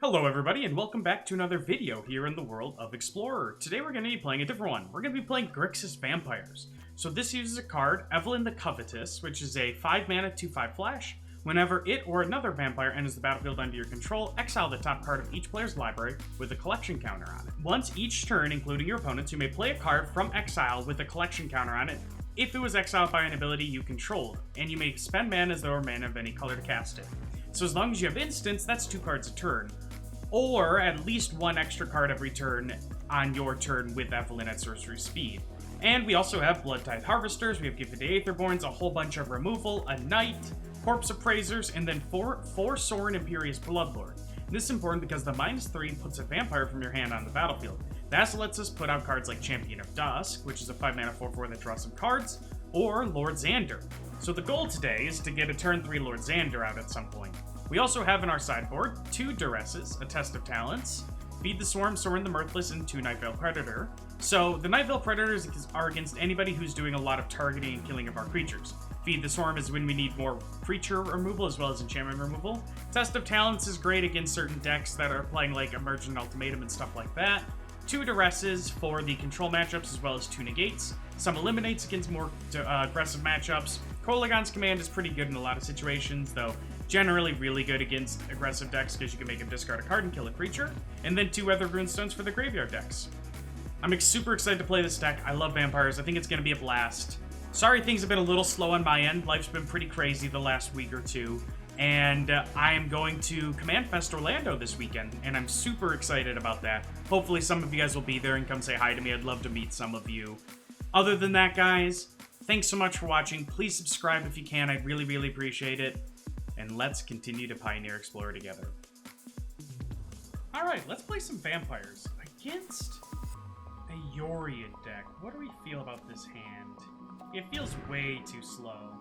Hello everybody and welcome back to another video here in the world of Explorer. Today we're going to be playing a different one. We're going to be playing Grixis Vampires. So this uses a card, Evelyn the Covetous, which is a 5 mana 2/5 flash. Whenever it or another vampire enters the battlefield under your control, exile the top card of each player's library with a collection counter on it. Once each turn, including your opponent's, you may play a card from exile with a collection counter on it if it was exiled by an ability you controlled, and you may spend mana as though mana of any color to cast it. So as long as you have instants, that's 2 cards a turn. Or at least 1 extra card every turn on your turn with Evelyn at sorcery speed. And we also have Blood-Tithe Harvesters, we have Gifted Aetherborns, a whole bunch of removal, a Knight, Corpse Appraisers, and then 4 Sorin Imperious Bloodlord. This is important because the -3 puts a vampire from your hand on the battlefield. That also lets us put out cards like Champion of Dusk, which is a 5 mana 4/4 that draws some cards, or Lord Xandure. So the goal today is to get a turn 3 Lord Xandure out at some point. We also have in our sideboard 2 Duresses, a Test of Talents, Feed the Swarm, Sorin the Mirthless, and 2 Night Veil Predator. So the Night Veil Predators are against anybody who's doing a lot of targeting and killing of our creatures. Feed the Swarm is when we need more creature removal as well as enchantment removal. Test of Talents is great against certain decks that are playing like Emergent Ultimatum and stuff like that. 2 Duresses for the control matchups as well as 2 Negates. Some Eliminates against more aggressive matchups. Kolaghan's Command is pretty good in a lot of situations, though generally really good against aggressive decks because you can make him discard a card and kill a creature. And then 2 Weathered Runestones for the graveyard decks. I'm super excited to play this deck. I love vampires. I think it's going to be a blast. Sorry things have been a little slow on my end. Life's been pretty crazy the last week or two. And I am going to Command Fest Orlando this weekend, and I'm super excited about that. Hopefully some of you guys will be there and come say hi to me. I'd love to meet some of you. Other than that, guys, thanks so much for watching. Please subscribe if you can. I'd really, really appreciate it. And let's continue to Pioneer Explorer together. Alright, let's play some vampires against a Yorion deck. What do we feel about this hand? It feels way too slow.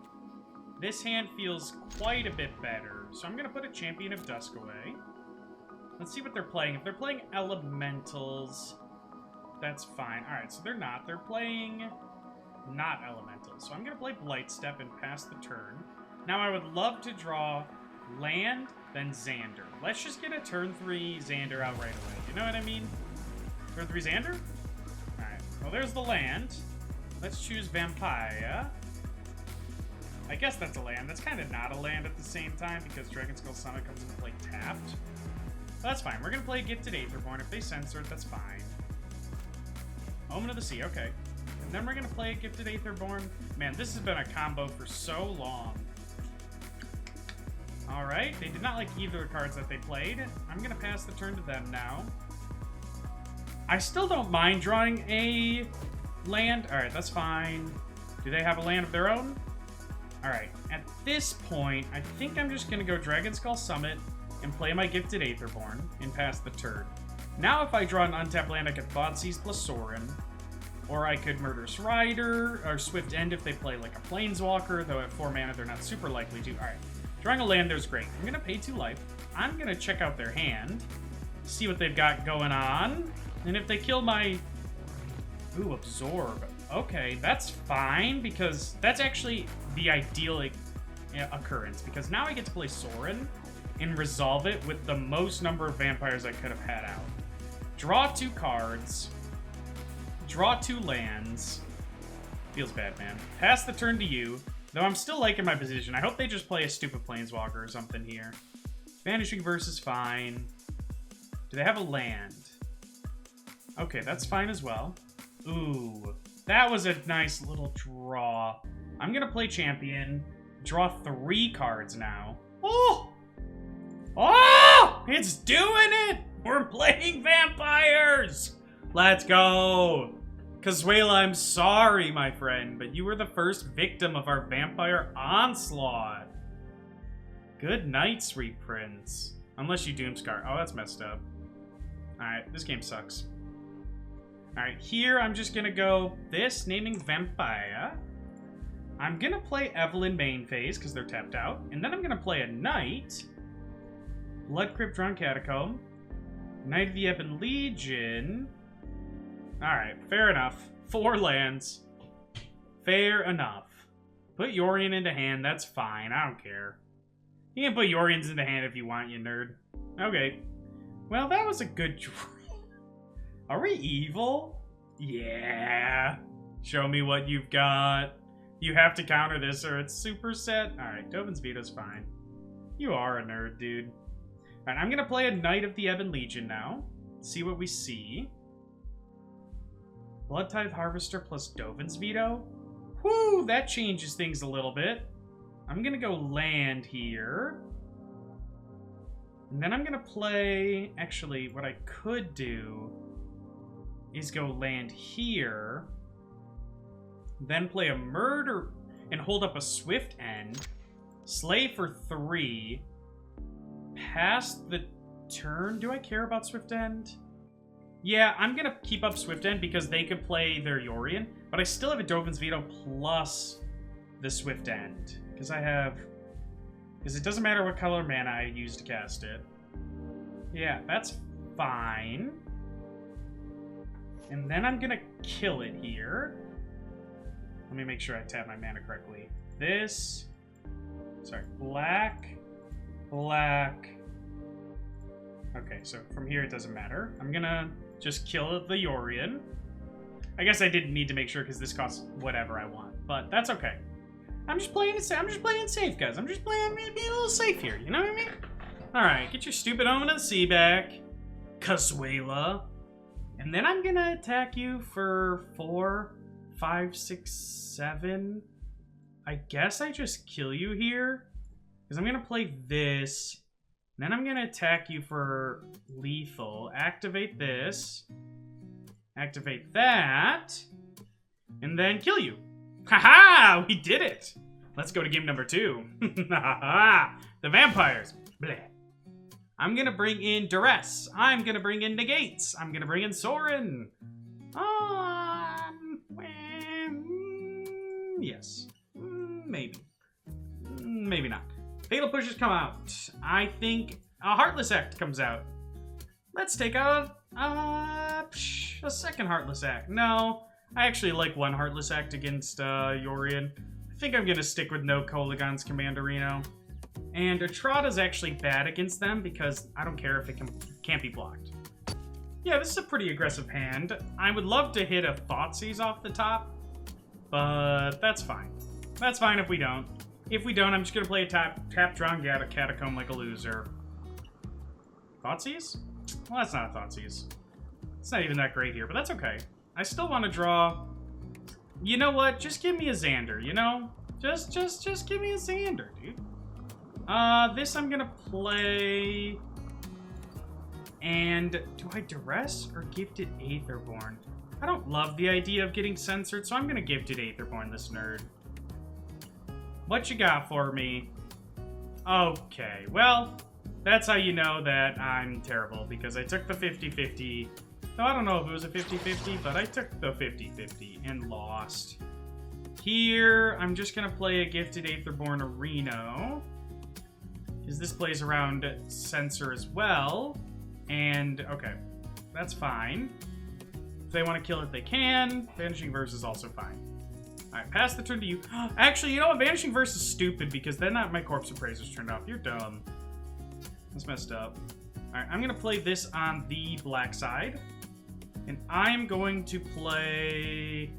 This hand feels quite a bit better. So I'm going to put a Champion of Dusk away. Let's see what they're playing. If they're playing Elementals, that's fine. Alright, so they're not. They're playing not Elementals. So I'm going to play Blightstep and pass the turn. Now, I would love to draw land, then Xandure. Let's just get a turn 3 Xandure out right away. You know what I mean? Turn 3 Xandure? Alright, well, there's the land. Let's choose Vampire. I guess that's a land. That's kind of not a land at the same time because Dragonskull Summit comes into play tapped. But that's fine. We're going to play Gifted Aetherborn. If they censor it, that's fine. Omen of the Sea, okay. And then we're going to play Gifted Aetherborn. Man, this has been a combo for so long. Alright, they did not like either of the cards that they played. I'm going to pass the turn to them now. I still don't mind drawing a land. Alright, that's fine. Do they have a land of their own? Alright, at this point, I think I'm just going to go Dragonskull Summit and play my Gifted Aetherborn and pass the turn. Now if I draw an untapped land, I could Thoughtseize plus Sorin. Or I could Murderous Rider, or Swift End if they play like a Planeswalker, though at 4 mana they're not super likely to. Alright. Drawing a land there's great. I'm going to pay 2 life. I'm going to check out their hand. See what they've got going on. And if they kill my... Ooh, Absorb. Okay, that's fine, because that's actually the ideal occurrence. Because now I get to play Sorin and resolve it with the most number of vampires I could have had out. Draw 2 cards. Draw 2 lands. Feels bad, man. Pass the turn to you. Though I'm still liking my position. I hope they just play a stupid Planeswalker or something here. Vanishing Verse is fine. Do they have a land? Okay, that's fine as well. Ooh, that was a nice little draw. I'm going to play Champion. Draw 3 cards now. Oh! Oh! It's doing it! We're playing vampires! Let's go! Kazuela, I'm sorry, my friend, but you were the first victim of our vampire onslaught. Good night, sweet prince. Unless you Doomscar. Oh, that's messed up. Alright, this game sucks. Alright, here I'm just gonna go this, naming Vampire. I'm gonna play Evelyn main phase, because they're tapped out. And then I'm gonna play a Knight. Blood Crypt Drawn Catacomb. Knight of the Ebon Legion. Alright, fair enough. 4 lands. Fair enough. Put Yorion into hand, that's fine. I don't care. You can put Yorions into hand if you want, you nerd. Okay. Well, that was a good draw. Are we evil? Yeah. Show me what you've got. You have to counter this or it's super set. Alright, Dovin's Veto's fine. You are a nerd, dude. Alright, I'm gonna play a Knight of the Ebon Legion now. See what we see. Blood Tithe Harvester plus Dovin's Veto. Whoo, that changes things a little bit. I'm gonna go land here. And then I'm gonna play... Actually, what I could do is go land here. Then play a murder and hold up a Swift End. Slay for 3. Pass the turn. Do I care about Swift End? Yeah, I'm gonna keep up Swift End because they could play their Yorion, but I still have a Dovin's Veto plus the Swift End. Because it doesn't matter what color mana I use to cast it. Yeah, that's fine. And then I'm gonna kill it here. Let me make sure I tap my mana correctly. This... Sorry, black... Black... Okay, so from here it doesn't matter. I'm gonna just kill the Yorion. I guess I didn't need to make sure because this costs whatever I want, but that's okay. I'm just playing it safe, guys. I'm just playing, being a little safe here, you know what I mean? Alright, get your stupid Omen of the Sea back. Casuela. And then I'm gonna attack you for 4, 5, 6, 7. I guess I just kill you here. Because I'm gonna play this. Then I'm gonna attack you for lethal. Activate this. Activate that. And then kill you. Haha! We did it! Let's go to game number 2. Haha! The vampires. Bleh. I'm gonna bring in Duress. I'm gonna bring in Negates. I'm gonna bring in Sorin. Yes. Maybe. Maybe not. Fatal Pushes come out. I think a Heartless Act comes out. Let's take out a second Heartless Act. No, I actually like one Heartless Act against Yorion. I think I'm going to stick with no Kolaghan's Commanderino. And Atrada's actually bad against them because I don't care if it can't be blocked. Yeah, this is a pretty aggressive hand. I would love to hit a Thoughtseize off the top, but that's fine. That's fine if we don't. If we don't, I'm just going to play a tap draw and get a Catacomb like a loser. Thoughtseize? Well, that's not a Thoughtseize. It's not even that great here, but that's okay. I still want to draw... You know what? Just give me a Xandure, you know? Just give me a Xandure, dude. This I'm going to play... And do I Duress or Gifted Aetherborn? I don't love the idea of getting censored, so I'm going to Gifted Aetherborn this nerd. What you got for me? Okay, well, that's how you know that I'm terrible, because I took the 50-50. No, I don't know if it was a 50-50, but I took the 50-50 and lost. Here, I'm just going to play a Gifted Aetherborn Areno, because this plays around Censor as well. And, okay, that's fine. If they want to kill it, they can. Vanishing Verse is also fine. Alright, pass the turn to you. Actually, you know what? Vanishing Verse is stupid because then my Corpse Appraiser's turned off. You're dumb. That's messed up. Alright, I'm going to play this on the black side. And I'm going to play...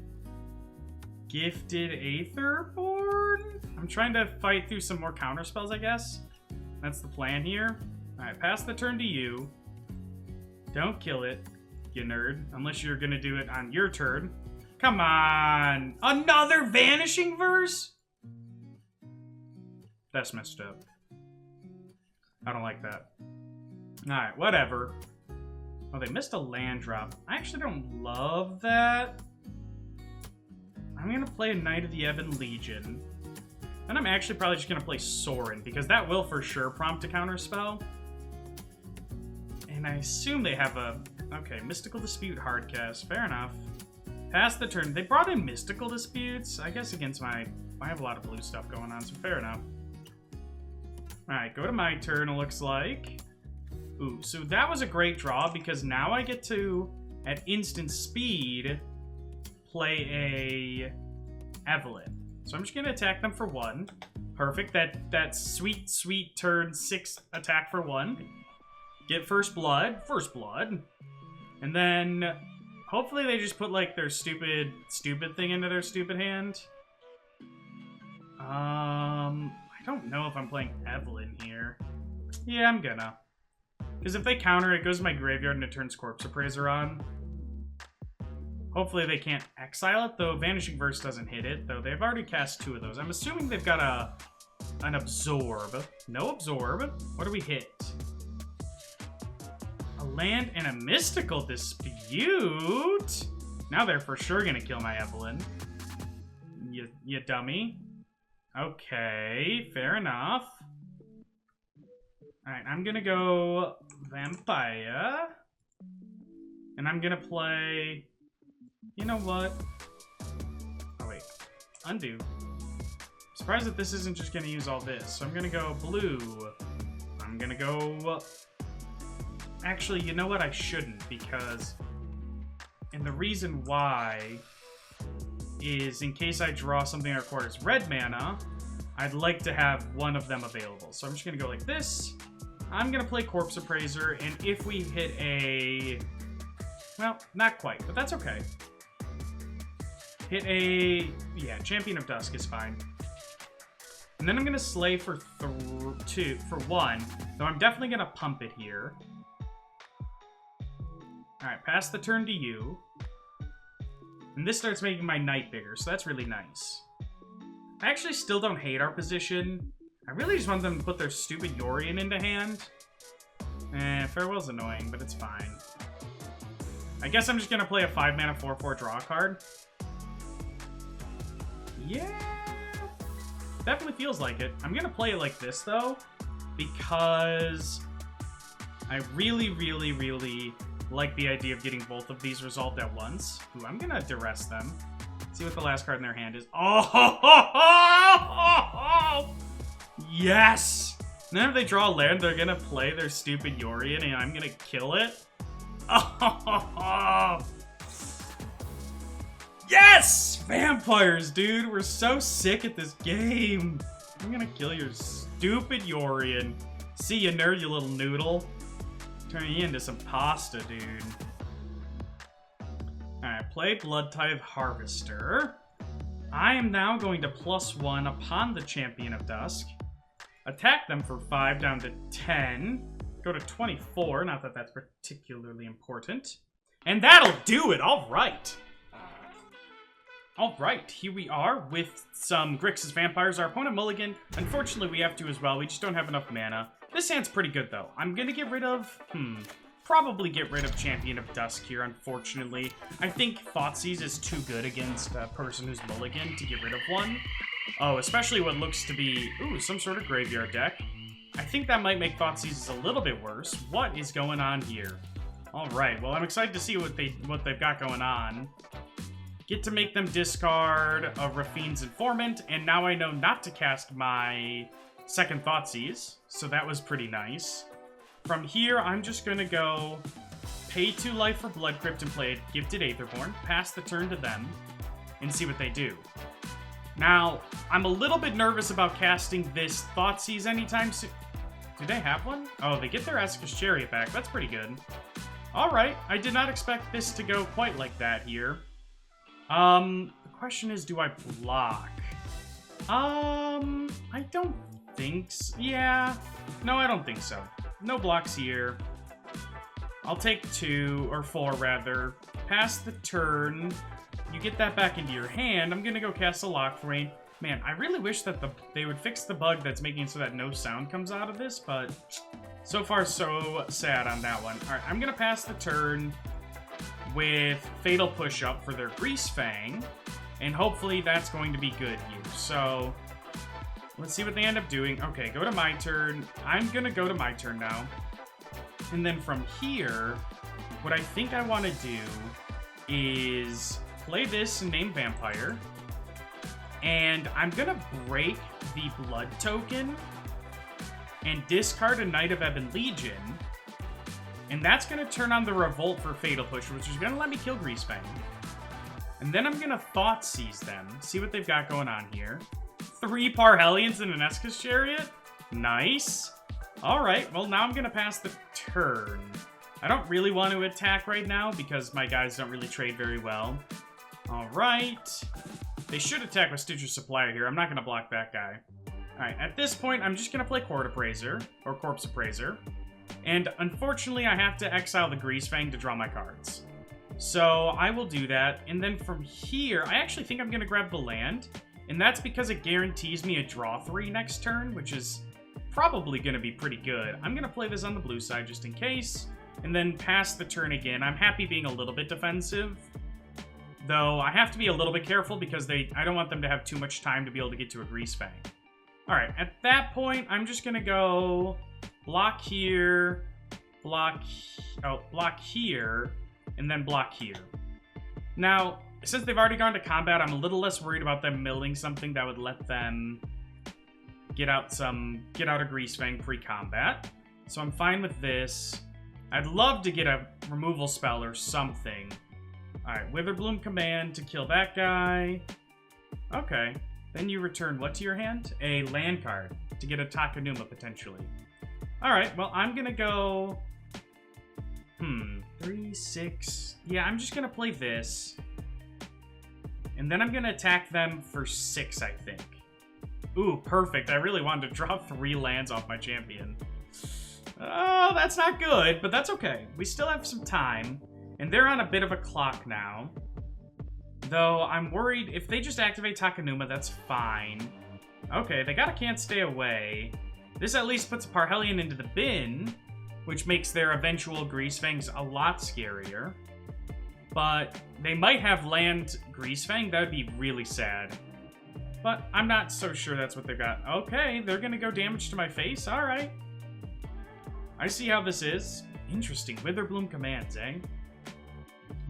Gifted Aetherborn? I'm trying to fight through some more counter spells, I guess. That's the plan here. Alright, pass the turn to you. Don't kill it, you nerd. Unless you're going to do it on your turn. Come on! Another Vanishing Verse? That's messed up. I don't like that. Alright, whatever. Oh, they missed a land drop. I actually don't love that. I'm going to play a Knight of the Ebon Legion. And I'm actually probably just going to play Sorin, because that will for sure prompt a counterspell. And I assume they have a... Okay, Mystical Dispute hardcast. Fair enough. Pass the turn. They brought in Mystical Disputes, I guess against my... I have a lot of blue stuff going on, so fair enough. Alright, go to my turn, it looks like. Ooh, so that was a great draw, because now I get to, at instant speed, play a Evelyn. So I'm just going to attack them for 1. Perfect. That sweet, sweet turn 6 attack for 1. get first blood. And then hopefully they just put like their stupid thing into their stupid hand. I don't know if I'm playing Evelyn here. Yeah, I'm gonna. Because if they counter, it goes to my graveyard and it turns Corpse Appraiser on. Hopefully they can't exile it, though Vanishing Verse doesn't hit it, though they've already cast 2 of those. I'm assuming they've got an Absorb. No Absorb. What do we hit? A land and a Mystical Dispute? Now they're for sure gonna kill my Evelyn. You dummy. Okay, fair enough. Alright, I'm gonna go Vampire. And I'm gonna play... You know what? Oh, wait. Undo. Surprised that this isn't just gonna use all this. So I'm gonna go blue. I'm gonna go... Actually, you know what? I shouldn't, because... And the reason why is in case I draw something that requires red mana, I'd like to have one of them available. So I'm just gonna go like this. I'm gonna play Corpse Appraiser, and if we hit a... Well, not quite, but that's okay. Hit a... Yeah, Champion of Dusk is fine. And then I'm gonna Slay for 1, though I'm definitely gonna pump it here. Alright, pass the turn to you. And this starts making my Knight bigger, so that's really nice. I actually still don't hate our position. I really just want them to put their stupid Yorion into hand. Farewell's annoying, but it's fine. I guess I'm just gonna play a 5-mana 4/4 draw card. Yeah, definitely feels like it. I'm gonna play it like this, though, because I really, really, really like the idea of getting both of these resolved at once. Ooh, I'm gonna duress them. See what the last card in their hand is. Oh! Yes! And then if they draw a land, they're gonna play their stupid Yorion, and I'm gonna kill it. Oh! Yes! Vampires, dude! We're so sick at this game. I'm gonna kill your stupid Yorion. See you, nerd, you little noodle. Turning you into some pasta, dude. Alright, play Blood Tithe Harvester. I am now going to +1 upon the Champion of Dusk. Attack them for 5 down to 10. Go to 24, not that that's particularly important. And that'll do it, alright. Alright, here we are with some Grixis Vampires. Our opponent mulligan. Unfortunately, we have to as well. We just don't have enough mana. This hand's pretty good, though. I'm gonna get rid of... Probably get rid of Champion of Dusk here, unfortunately. I think Thoughtseize is too good against a person who's mulligan to get rid of one. Oh, especially what looks to be... Ooh, some sort of graveyard deck. I think that might make Thoughtseize a little bit worse. What is going on here? Alright, well, I'm excited to see what they've got going on. Get to make them discard a Rafine's Informant, and now I know not to cast my second Thoughtseize, so that was pretty nice. From here, I'm just gonna go pay 2 life for Blood Crypt and play Gifted Aetherborn, pass the turn to them, and see what they do. Now, I'm a little bit nervous about casting this Thoughtseize anytime soon. Do they have one? Oh, they get their Esca's Chariot back. That's pretty good. Alright, I did not expect this to go quite like that here. The question is, do I block? I don't think so. Yeah. No, I don't think so. No blocks here. I'll take 2, or 4 rather. Pass the turn. You get that back into your hand. I'm gonna go cast a Lock Rain. Man, I really wish that they would fix the bug that's making it so that no sound comes out of this, but so far so sad on that one. Alright, I'm gonna pass the turn with Fatal Push-Up for their Grease Fang, and hopefully that's going to be good here. So, let's see what they end up doing. Okay, go to my turn. I'm gonna go to my turn now. And then from here, what I think I want to do is play this and name Vampire. And I'm gonna break the Blood token and discard a Knight of Ebon Legion. And that's gonna turn on the Revolt for Fatal Push, which is gonna let me kill Greasefang. And then I'm gonna Thoughtseize them, see what they've got going on here. 3 Parhellions and an Esca's Chariot? Nice. Alright, well now I'm gonna pass the turn. I don't really want to attack right now because my guys don't really trade very well. Alright. They should attack with Stitcher Supplier here. I'm not gonna block that guy. Alright, at this point, I'm just gonna play Court Appraiser, or Corpse Appraiser. And unfortunately, I have to exile the Greasefang to draw my cards. So I will do that, and then from here, I actually think I'm gonna grab the land. And that's because it guarantees me a draw 3 next turn, which is probably going to be pretty good. I'm going to play this on the blue side just in case, and then pass the turn again. I'm happy being a little bit defensive, though I have to be a little bit careful because I don't want them to have too much time to be able to get to a Greasefang. Alright, at that point, I'm just going to go block here, block here, and then block here. Now, since they've already gone to combat, I'm a little less worried about them milling something that would let them get out a Greasefang pre-combat. So I'm fine with this. I'd love to get a removal spell or something. Alright, Witherbloom command to kill that guy. Okay. Then you return what to your hand? A land card to get a Takenuma potentially. Alright, well I'm gonna go... 3, 6... Yeah, I'm just gonna play this. And then I'm going to attack them for 6, I think. Ooh, perfect. I really wanted to draw 3 lands off my champion. Oh, that's not good, but that's okay. We still have some time. And they're on a bit of a clock now. Though, I'm worried if they just activate Takenuma, that's fine. Okay, they got a Can't Stay Away. This at least puts a Parhelion into the bin, which makes their eventual Greasefangs a lot scarier. But they might have land Greasefang. That would be really sad. But I'm not so sure that's what they've got. Okay, they're going to go damage to my face. All right. I see how this is. Interesting. Witherbloom commands, eh?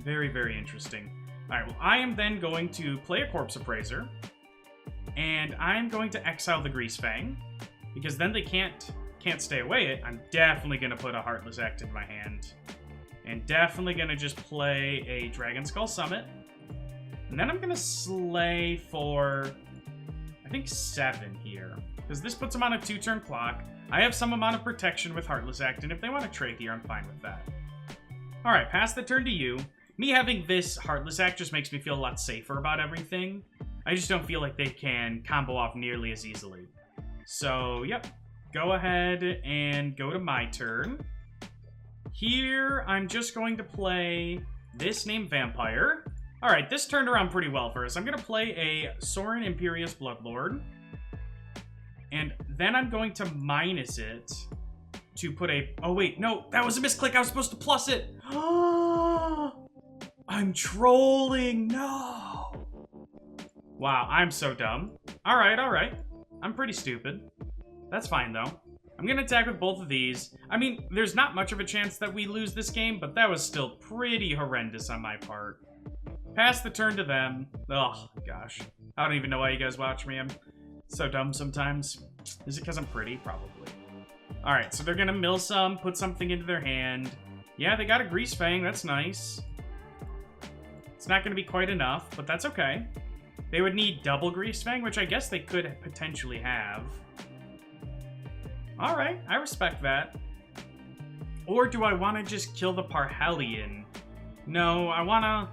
Very, very interesting. All right, well, I am then going to play a Corpse Appraiser. And I'm going to exile the Greasefang. Because then they can't stay away. I'm definitely going to put a Heartless Act in my hand. And definitely going to just play a Dragon Skull Summit. And then I'm going to slay for, I think, 7 here. Because this puts them on a 2-turn clock. I have some amount of protection with Heartless Act, and if they want to trade here, I'm fine with that. Alright, pass the turn to you. Me having this Heartless Act just makes me feel a lot safer about everything. I just don't feel like they can combo off nearly as easily. So, yep. Go ahead and go to my turn. Here, I'm just going to play this named Vampire. Alright, this turned around pretty well for us. I'm going to play a Sorin Imperious Bloodlord. And then I'm going to minus it to put a... Oh, wait, no, that was a misclick. I was supposed to plus it. I'm trolling. No. Wow, I'm so dumb. Alright, alright. I'm pretty stupid. That's fine, though. I'm going to attack with both of these. I mean, there's not much of a chance that we lose this game, but that was still pretty horrendous on my part. Pass the turn to them. Oh, gosh. I don't even know why you guys watch me. I'm so dumb sometimes. Is it because I'm pretty? Probably. Alright, so they're going to mill some, put something into their hand. Yeah, they got a Greasefang. That's nice. It's not going to be quite enough, but that's okay. They would need double Greasefang, which I guess they could potentially have. Alright, I respect that. Or do I want to just kill the Parhelion? No, I want to...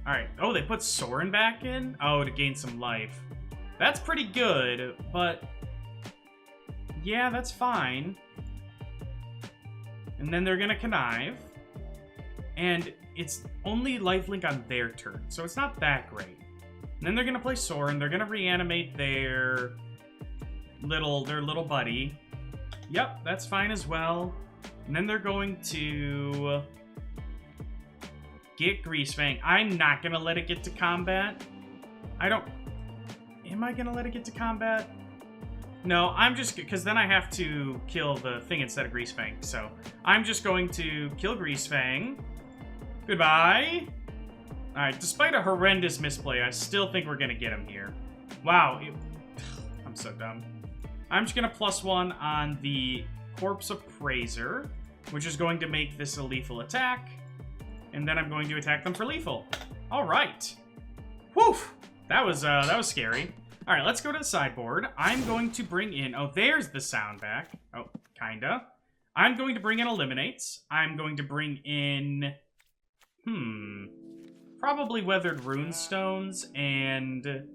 Alright, oh, they put Sorin back in? Oh, to gain some life. That's pretty good, but... Yeah, that's fine. And then they're going to connive. And it's only lifelink on their turn, so it's not that great. And then they're going to play Sorin. They're going to reanimate their little buddy. Yep, that's fine as well. And then they're going to get Greasefang. I'm not going to let it get to combat. Am I going to let it get to combat? No, I'm just... Because then I have to kill the thing instead of Greasefang. So I'm just going to kill Greasefang. Goodbye. Alright, despite a horrendous misplay, I still think we're going to get him here. Wow. I'm so dumb. I'm just going to +1 on the Corpse Appraiser, which is going to make this a lethal attack. And then I'm going to attack them for lethal. All right. Whew. That was scary. All right, let's go to the sideboard. I'm going to bring in... Oh, there's the sound back. Oh, kinda. I'm going to bring in Eliminates. I'm going to bring in... probably Weathered Runestones, and...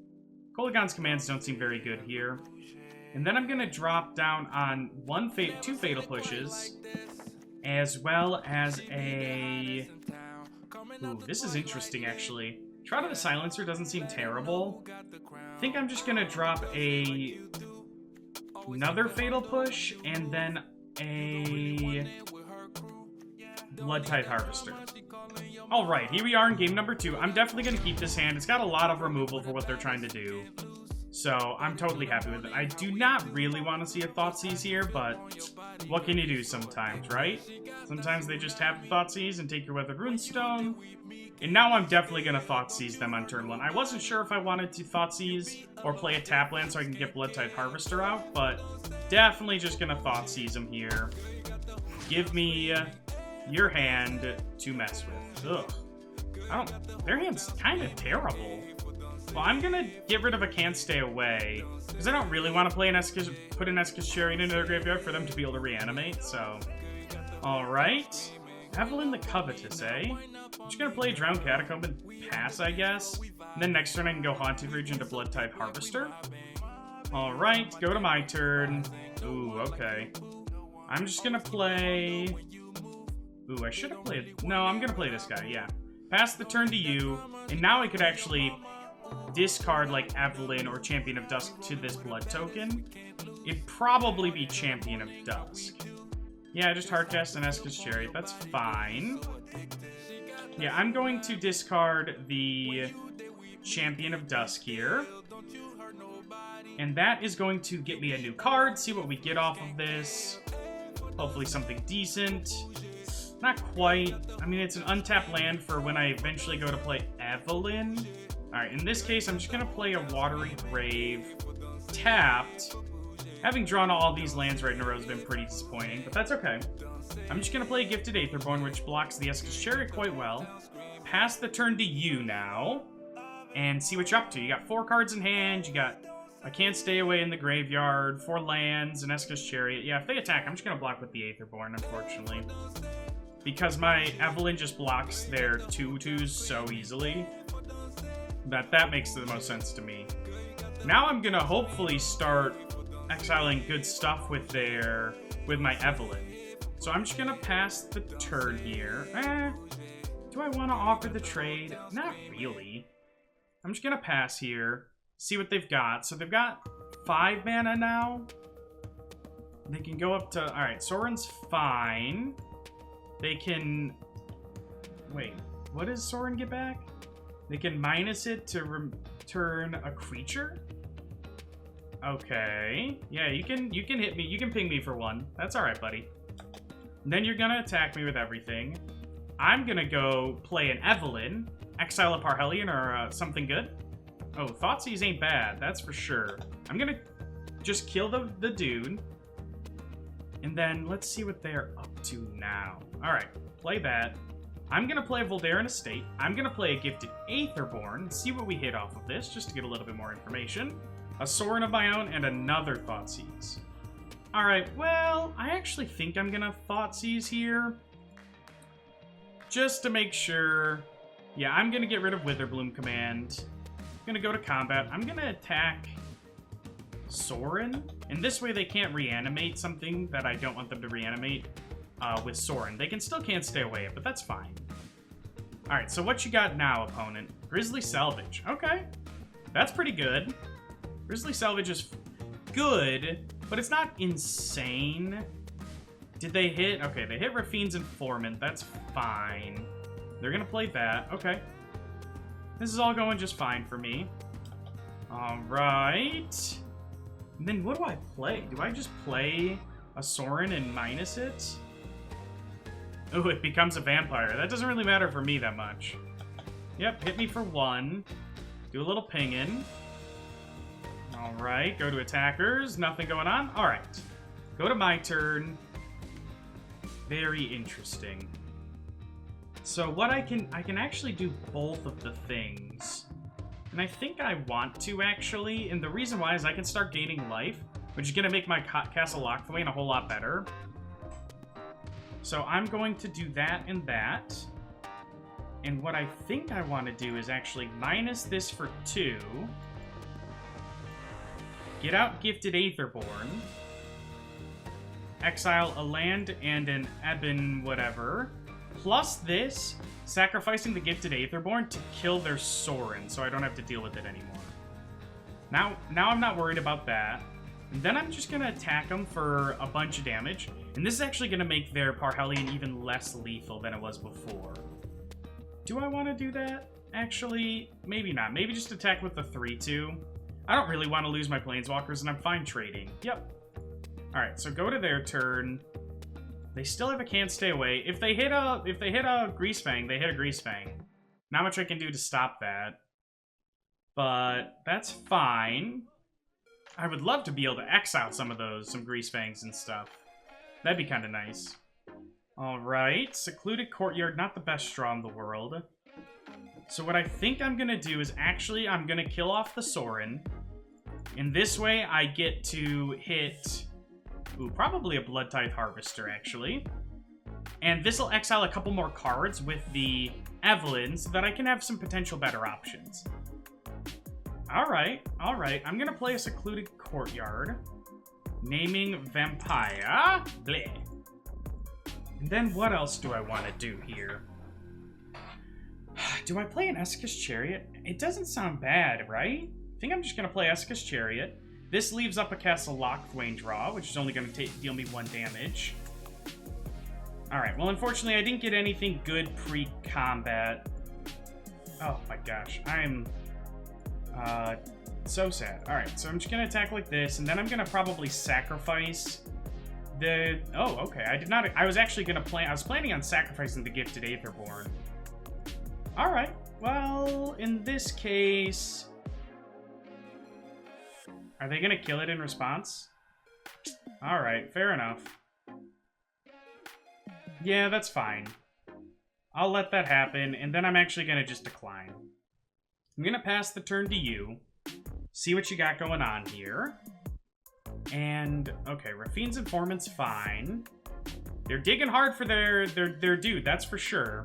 Kolaghan's commands don't seem very good here. And then I'm going to drop down on 2 Fatal Pushes, as well as a... Ooh, this is interesting, actually. Shroud of the Silencer doesn't seem terrible. I think I'm just going to drop another Fatal Push, and then a Bloodtide Harvester. Alright, here we are in game number 2. I'm definitely going to keep this hand. It's got a lot of removal for what they're trying to do. So, I'm totally happy with it. I do not really want to see a Thoughtseize here, but what can you do sometimes, right? Sometimes they just have Thoughtseize and take your Weathered Runestone. And now I'm definitely going to Thoughtseize them on turn 1. I wasn't sure if I wanted to Thoughtseize or play a tap land so I can get Bloodtide Harvester out, but definitely just going to Thoughtseize them here. Give me your hand to mess with. Ugh. Their hand's kind of terrible. Well, I'm going to get rid of a Can't Stay Away, because I don't really want to play put an Escus Chariot into their graveyard for them to be able to reanimate, so... Alright. Evelyn the Covetous, eh? I'm just going to play Drowned Catacomb and pass, I guess. And then next turn I can go Haunted Ridge into Bloodtide Harvester. Alright, go to my turn. Ooh, okay. I'm just going to play... Ooh, I should have played... No, I'm going to play this guy, yeah. Pass the turn to you, and now I could actually discard, like, Evelyn or Champion of Dusk to this blood token. It'd probably be Champion of Dusk. Yeah, just hardcast an Escus Chariot. That's fine. Yeah, I'm going to discard the Champion of Dusk here. And that is going to get me a new card. See what we get off of this. Hopefully something decent. Not quite. I mean, it's an untapped land for when I eventually go to play Evelyn. Alright, in this case, I'm just going to play a Watery Grave. Tapped. Having drawn all these lands right in a row has been pretty disappointing, but that's okay. I'm just going to play a Gifted Aetherborn, which blocks the Escus Chariot quite well. Pass the turn to you now. And see what you're up to. You got 4 cards in hand. You got a Can't Stay Away in the graveyard. 4 lands, an Escus Chariot. Yeah, if they attack, I'm just going to block with the Aetherborn, unfortunately. Because my Evelyn just blocks their 2/2s so easily. That makes the most sense to me. Now I'm gonna hopefully start exiling good stuff with my Evelyn. So I'm just gonna pass the turn here. Do I want to offer the trade? Not really. I'm just gonna pass here. See what they've got. So they've got 5 mana now. They can go up to... Alright, Sorin's fine. They can... Wait, what does Sorin get back? They can minus it to return a creature? Okay. Yeah, you can hit me. You can ping me for 1. That's alright, buddy. And then you're gonna attack me with everything. I'm gonna go play an Evelyn. Exile a Parhelion or something good. Oh, Thoughtseize ain't bad. That's for sure. I'm gonna just kill the dude. And then let's see what they're up to now. Alright, play that. I'm going to play a Voldaren Estate. I'm going to play a Gifted Aetherborn. See what we hit off of this, just to get a little bit more information. A Sorin of my own, and another Thoughtseize. Alright, well, I actually think I'm going to Thoughtseize here. Just to make sure. Yeah, I'm going to get rid of Witherbloom Command. I'm going to go to combat. I'm going to attack Sorin. And this way they can't reanimate something that I don't want them to reanimate. With Sorin. They can still Can't Stay Away, but that's fine. Alright, so what you got now, opponent? Grizzly Salvage. Okay. That's pretty good. Grizzly Salvage is good, but it's not insane. Did they hit? Okay, they hit Rafine's Informant. That's fine. They're gonna play that. Okay. This is all going just fine for me. Alright. And then what do I play? Do I just play a Sorin and minus it? Ooh, it becomes a vampire. That doesn't really matter for me that much. Yep, hit me for 1. Do a little pingin'. Alright, go to attackers. Nothing going on. Alright. Go to my turn. Very interesting. So what I can actually do both of the things. And I think I want to, actually. And the reason why is I can start gaining life. which is going to make my Castle Lockthwain a whole lot better. So I'm going to do that and that. And what I think I want to do is actually minus this for 2. Get out Gifted Aetherborn. Exile a land and an Ebon whatever. Plus this, sacrificing the Gifted Aetherborn to kill their Sorin, so I don't have to deal with it anymore. Now I'm not worried about that. And then I'm just going to attack them for a bunch of damage. And this is actually going to make their Parhelion even less lethal than it was before. Do I want to do that? Actually, maybe not. Maybe just attack with the 3-2. I don't really want to lose my Planeswalkers, and I'm fine trading. Yep. Alright, so go to their turn. They still have a Can't Stay Away. If they hit a Greasefang, they hit a Greasefang. Not much I can do to stop that. But that's fine. I would love to be able to exile some Greasefangs and stuff. That'd be kind of nice. Alright, Secluded Courtyard, not the best draw in the world. So what I think I'm going to do is actually I'm going to kill off the Sorin. In this way, I get to hit... Ooh, probably a Bloodtithe Harvester, actually. And this will exile a couple more cards with the Evelyn so that I can have some potential better options. Alright, alright. I'm going to play a Secluded Courtyard. Naming Vampire. Bleh. And then what else do I want to do here? Do I play an Esika's Chariot? It doesn't sound bad, right? I think I'm just going to play Esika's Chariot. This leaves up a Castle Lockthwain draw, which is only going to deal me 1 damage. Alright, well, unfortunately, I didn't get anything good pre-combat. Oh, my gosh. I'm so sad. Alright, so I'm just going to attack like this, and then I'm going to probably sacrifice the... Oh, okay. I did not... I was actually going to I was planning on sacrificing the Gifted Aetherborn. Alright, well, in this case... Are they going to kill it in response? Alright, fair enough. Yeah, that's fine. I'll let that happen, and then I'm actually going to just decline. I'm going to pass the turn to you. See what you got going on here. And, okay, Rafine's Informant's fine. They're digging hard for their dude, that's for sure.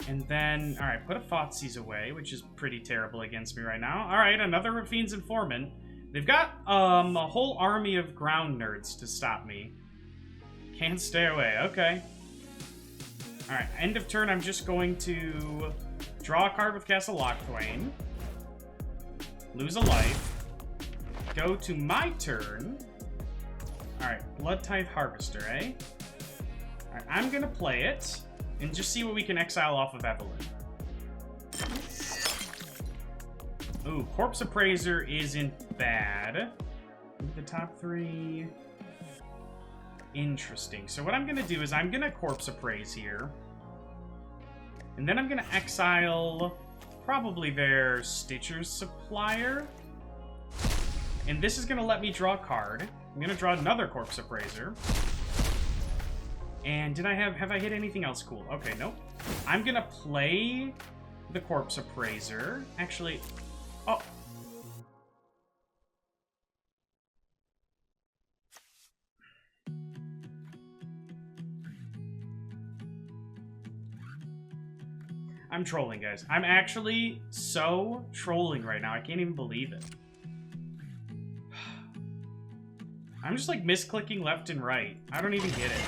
And then, alright, put a Thoughtseize away, which is pretty terrible against me right now. Alright, another Rafine's Informant. They've got a whole army of ground nerds to stop me. Can't stay away, okay. Alright, end of turn, I'm just going to draw a card with Castle Lockthwain. Lose a life. Go to my turn. Alright, Bloodtithe Harvester, eh? Alright, I'm gonna play it. And just see what we can exile off of Evelyn. Ooh, Corpse Appraiser isn't bad. The top 3. Interesting. So what I'm going to do is I'm going to Corpse Appraise here. And then I'm going to exile probably their Stitcher's Supplier. And this is going to let me draw a card. I'm going to draw another Corpse Appraiser. And have I hit anything else cool? Okay, nope. I'm gonna play the Corpse Appraiser. Actually, oh. I'm trolling, guys. I'm actually so trolling right now. I can't even believe it. I'm just like misclicking left and right. I don't even get it.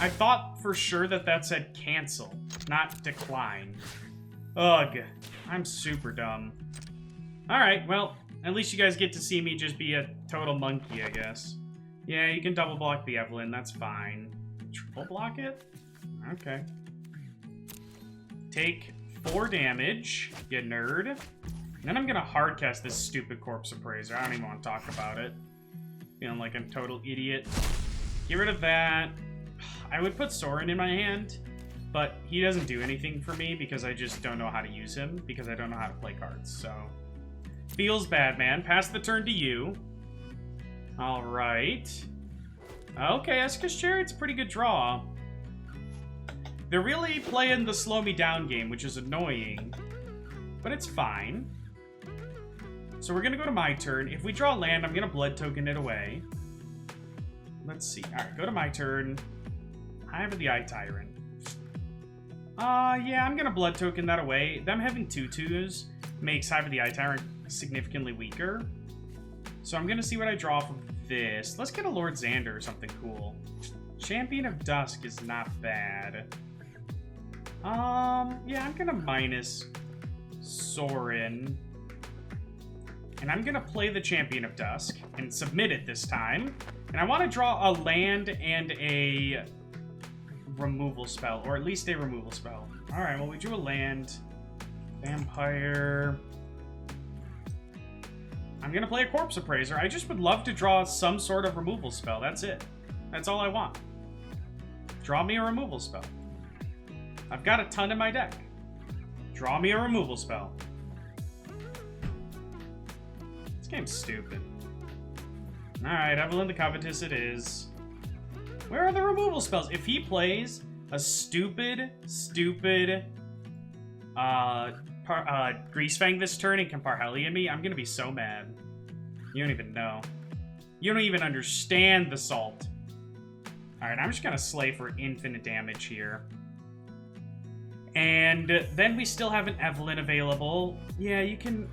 I thought for sure that said cancel, not decline. Ugh, I'm super dumb. Alright, well, at least you guys get to see me just be a total monkey, I guess. Yeah, you can double block the Evelyn, that's fine. Triple block it? Okay. Take 4 damage, you nerd. And then I'm gonna hardcast this stupid Corpse Appraiser. I don't even want to talk about it. Feeling like I'm a total idiot. Get rid of that. I would put Sorin in my hand, but he doesn't do anything for me because I just don't know how to use him because I don't know how to play cards, so... Feels bad, man. Pass the turn to you. Alright. Okay, Esika's Chariot's a pretty good draw. They're really playing the slow me down game, which is annoying, but it's fine. So we're going to go to my turn. If we draw land, I'm going to blood token it away. Let's see. All right, go to my turn. Hive of the Eye Tyrant. Yeah, I'm going to blood token that away. Them having 2/2s makes Hive of the Eye Tyrant significantly weaker. So I'm going to see what I draw from this. Let's get a Lord Xandure or something cool. Champion of Dusk is not bad. Yeah, I'm going to minus Sorin. And I'm going to play the Champion of Dusk and submit it this time. And I want to draw a land and a removal spell, or at least a removal spell. Alright, well, we drew a land. Vampire. I'm going to play a Corpse Appraiser. I just would love to draw some sort of removal spell. That's it. That's all I want. Draw me a removal spell. I've got a ton in my deck. Draw me a removal spell. This game's stupid. Alright, Evelyn the Covetous it is. Where are the removal spells? If he plays a stupid Greasefang this turn and can Parhelion me, I'm gonna be so mad. You don't even know. You don't even understand the salt. Alright, I'm just gonna slay for infinite damage here. And then we still have an Evelyn available. Yeah, you can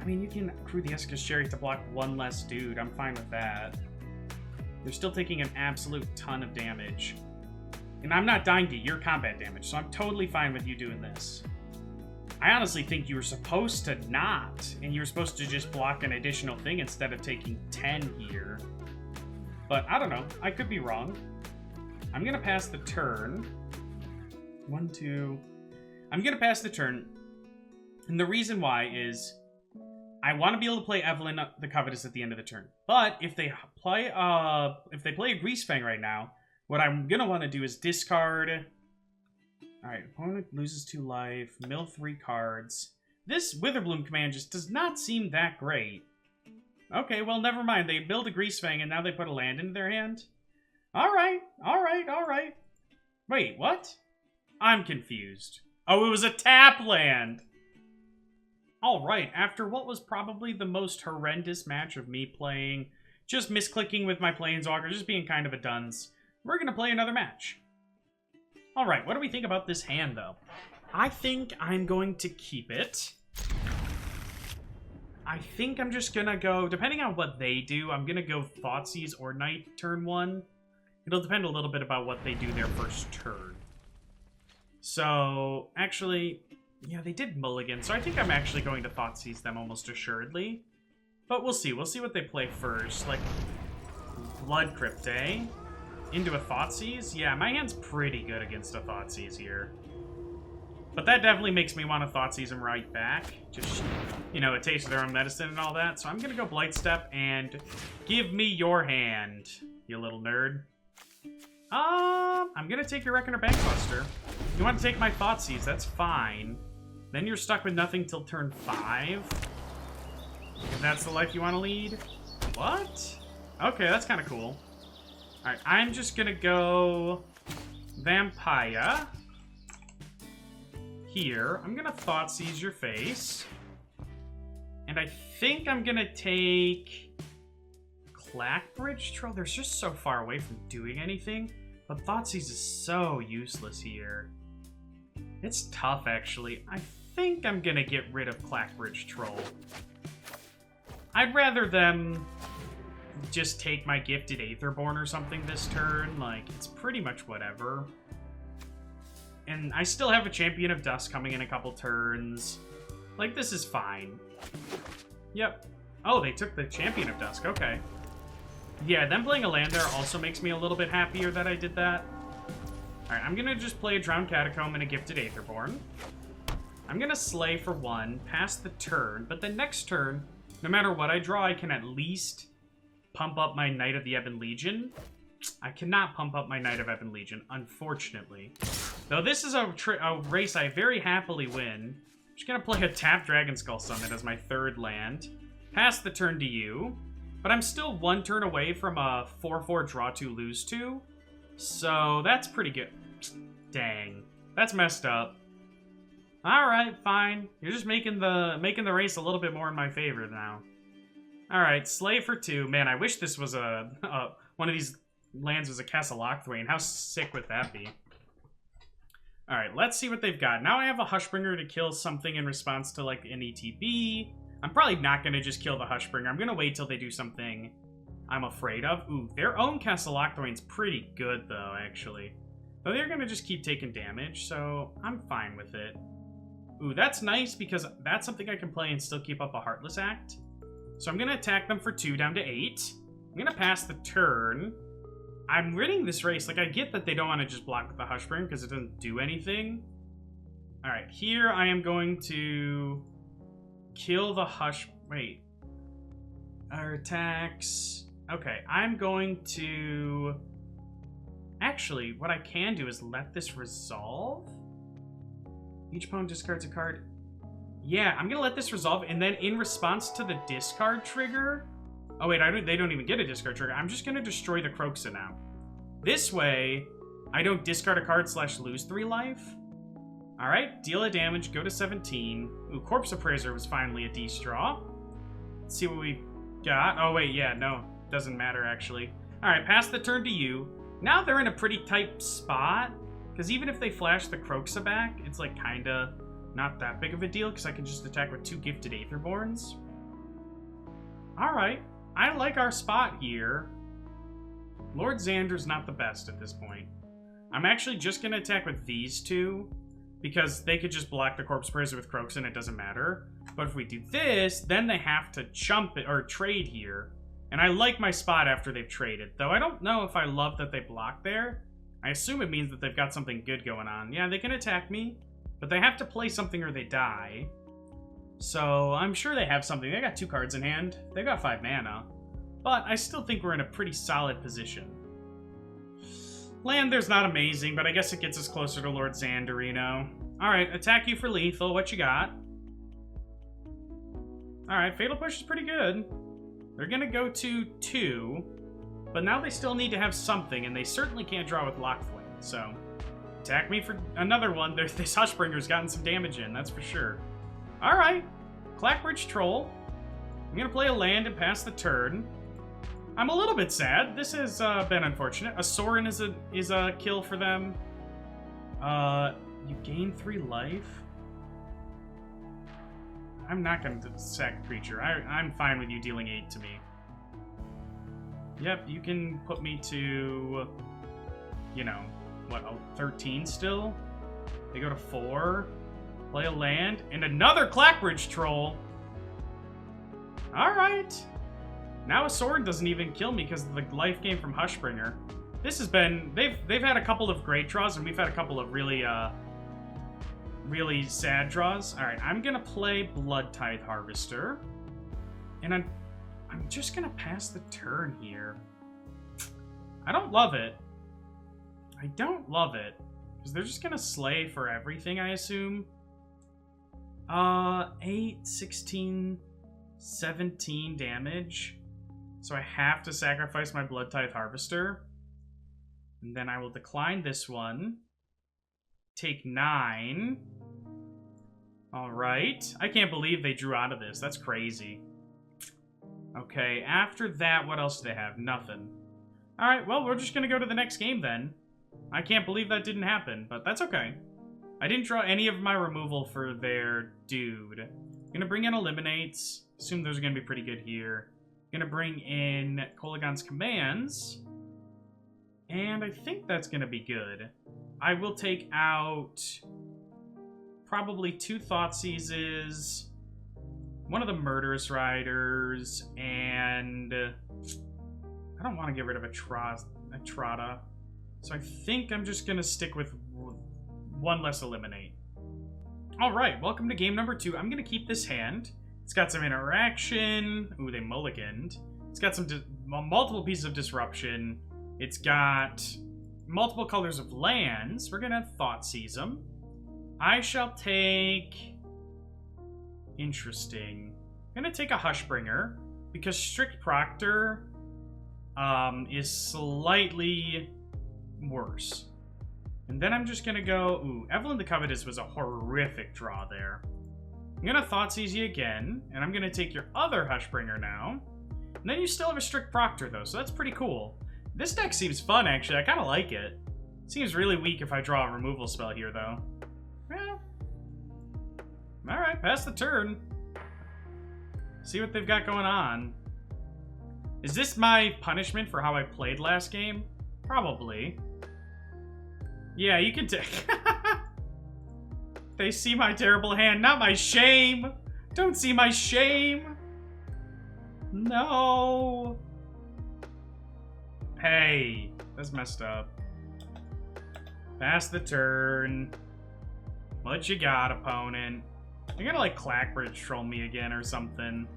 accrue the Esca's Chariot to block one less dude. I'm fine with that. They're still taking an absolute ton of damage. And I'm not dying to your combat damage, so I'm totally fine with you doing this. I honestly think you were supposed to not, and you were supposed to just block an additional thing instead of taking 10 here. But I don't know. I could be wrong. I'm going to pass the turn. 1, 2... I'm going to pass the turn, and the reason why is I want to be able to play Evelyn the Covetous at the end of the turn. But if they play a Greasefang right now, what I'm going to want to do is discard. All right, opponent loses 2 life, mill 3 cards. This Witherbloom command just does not seem that great. Okay, well, never mind. They build a Greasefang, and now they put a land into their hand? All right. Wait, what? I'm confused. Oh, it was a tap land! Alright, after what was probably the most horrendous match of me playing, just misclicking with my Planeswalker, just being kind of a dunce, we're gonna play another match. Alright, what do we think about this hand, though? I think I'm going to keep it. I think I'm just gonna go, depending on what they do, I'm gonna go Thoughtseize or Knight turn 1. It'll depend a little bit about what they do their first turn. So, actually, yeah, they did mulligan, so I think I'm actually going to Thoughtseize them almost assuredly. But we'll see. We'll see what they play first. Like, Blood Crypt, eh? Into a Thoughtseize? Yeah, my hand's pretty good against a Thoughtseize here. But that definitely makes me want to Thoughtseize them right back. Just, you know, a taste of their own medicine and all that. So I'm going to go Blightstep and give me your hand, you little nerd. I'm gonna take your Reckoner Bankbuster. You want to take my Thoughtseize, that's fine. Then you're stuck with nothing till turn 5. If that's the life you want to lead. What? Okay, that's kind of cool. Alright, I'm just gonna go Vampire. Here. I'm gonna Thoughtseize your face. And I think I'm gonna take Clackbridge Troll. They're just so far away from doing anything. But Thoughtseize is so useless here. It's tough, actually. I think I'm gonna get rid of Clackbridge Troll. I'd rather them just take my Gifted Aetherborn or something this turn. Like, it's pretty much whatever. And I still have a Champion of Dusk coming in a couple turns. Like, this is fine. Yep. Oh, they took the Champion of Dusk. Okay. Yeah, them playing a land there also makes me a little bit happier that I did that. Alright, I'm gonna just play a Drowned Catacomb and a Gifted Aetherborn. I'm gonna slay for 1, pass the turn, but the next turn, no matter what I draw, I can at least pump up my Knight of the Ebon Legion. I cannot pump up my Knight of Ebon Legion, unfortunately. Though this is a race I very happily win. I'm just gonna play a Tap Dragonskull Summit as my 3rd land. Pass the turn to you. But I'm still 1 turn away from a 4/4 draw 2, lose 2. So that's pretty good. Dang. That's messed up. Alright, fine. You're just making the race a little bit more in my favor now. Alright, slay for 2. Man, I wish this was one of these lands was a Castle Lochthwain. How sick would that be? Alright, let's see what they've got. Now I have a Hushbringer to kill something in response to, like, an ETB. I'm probably not going to just kill the Hushbringer. I'm going to wait till they do something I'm afraid of. Ooh, their own Castle Lochthwain's pretty good, though, actually. Though they're going to just keep taking damage, so I'm fine with it. Ooh, that's nice because that's something I can play and still keep up a Heartless Act. So I'm going to attack them for 2 down to 8. I'm going to pass the turn. I'm winning this race. Like, I get that they don't want to just block the Hushbringer because it doesn't do anything. Alright, here I am going to kill the Wait. Our attacks... Okay, I'm going to... Actually, what I can do is let this resolve. Each opponent discards a card. Yeah, I'm gonna let this resolve, and then in response to the discard trigger... Oh wait, they don't even get a discard trigger. I'm just gonna destroy the Kroxa now. This way, I don't discard a card / lose 3 life. Alright, deal a damage, go to 17. Ooh, Corpse Appraiser was finally a D-Straw. Let's see what we got. Oh wait, yeah, no. Doesn't matter, actually. Alright, pass the turn to you. Now they're in a pretty tight spot, because even if they flash the Kroxa back, it's like kinda not that big of a deal, because I can just attack with 2 Gifted Aetherborns. Alright, I like our spot here. Lord Xandure's not the best at this point. I'm actually just going to attack with these 2, because they could just block the Corpse Appraiser with Kroxa and it doesn't matter. But if we do this, then they have to chump it, or trade here. And I like my spot after they've traded, though I don't know if I love that they block there. I assume it means that they've got something good going on. Yeah, they can attack me, but they have to play something or they die. So I'm sure they have something. They got 2 cards in hand. They got 5 mana. But I still think we're in a pretty solid position. Land there's not amazing, but I guess it gets us closer to Lord Xandure, you know. Alright, attack you for lethal. What you got? Alright, Fatal Push is pretty good. They're gonna go to 2, but now they still need to have something, and they certainly can't draw with Lochthwain, so... Attack me for another one. This Hushbringer's gotten some damage in, that's for sure. Alright, Clackbridge Troll. I'm gonna play a land and pass the turn. I'm a little bit sad. This has been unfortunate. A Sorin is a kill for them. You gain 3 life. I'm not going to sack a creature. I'm fine with you dealing 8 to me. Yep, you can put me to, you know, what, 13 still? They go to 4. Play a land. And another Clackbridge Troll. Alright. Now a Sorin doesn't even kill me because of the life gain from Hushbringer. This has been... They've had a couple of great draws, and we've had a couple of really, really sad draws. Alright, I'm gonna play Bloodtithe Harvester. And I'm just gonna pass the turn here. I don't love it. I don't love it. Because they're just gonna slay for everything, I assume. 8, 16, 17 damage. So I have to sacrifice my Bloodtithe Harvester. And then I will decline this one. Take 9. Alright. I can't believe they drew out of this. That's crazy. Okay, after that, what else do they have? Nothing. Alright, well, we're just gonna go to the next game then. I can't believe that didn't happen, but that's okay. I didn't draw any of my removal for their dude. I'm gonna bring in Eliminates. Assume those are gonna be pretty good here. Gonna bring in Kolaghan's Commands. And I think that's gonna be good. I will take out probably 2 Thoughtseizes, one of the Murderous Riders, and I don't want to get rid of a Trotta. So I think I'm just gonna stick with 1 less Eliminate. Alright, welcome to game number 2. I'm gonna keep this hand. It's got some interaction. Ooh, they mulliganed. It's got some multiple pieces of disruption. It's got multiple colors of lands. We're gonna Thoughtseize them. I shall take... Interesting. I'm gonna take a Hushbringer, because Strict Proctor is slightly worse. And then I'm just gonna go... Ooh, Evelyn the Covetous was a horrific draw there. I'm gonna Thoughtseize you again, and I'm gonna take your other Hushbringer now. And then you still have a strict proctor, though, so that's pretty cool. This deck seems fun, actually. I kind of like it. Seems really weak if I draw a removal spell here, though. Well, alright, pass the turn. See what they've got going on. Is this my punishment for how I played last game? Probably. Yeah, you can take... They see my terrible hand, not my shame! Don't see my shame! No! Hey, that's messed up. Pass the turn. What you got, opponent? You're gonna, like, Clackbridge troll me again or something.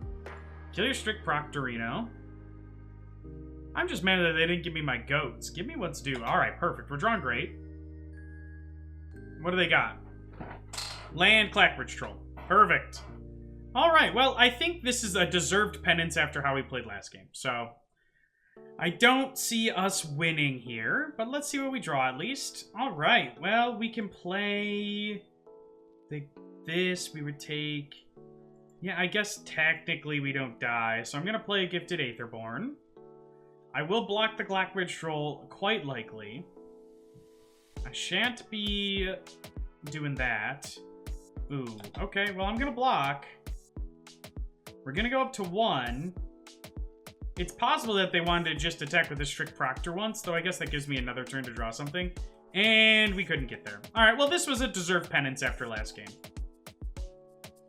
Kill your strict Proctorino. I'm just mad that they didn't give me my goats. Give me what's due. Alright, perfect. We're drawing great. What do they got? Land Clackbridge troll. Perfect. Alright, well, I think this is a deserved penance after how we played last game. So, I don't see us winning here, but let's see what we draw at least. Alright, well, we can play... this, we would take... Yeah, I guess technically we don't die, so I'm going to play a Gifted Aetherborn. I will block the Clackbridge troll, quite likely. I shan't be doing that. Ooh, okay, well, I'm going to block. We're going to go up to 1. It's possible that they wanted to just attack with a strict proctor once, though I guess that gives me another turn to draw something. And we couldn't get there. Alright, well, this was a deserved penance after last game.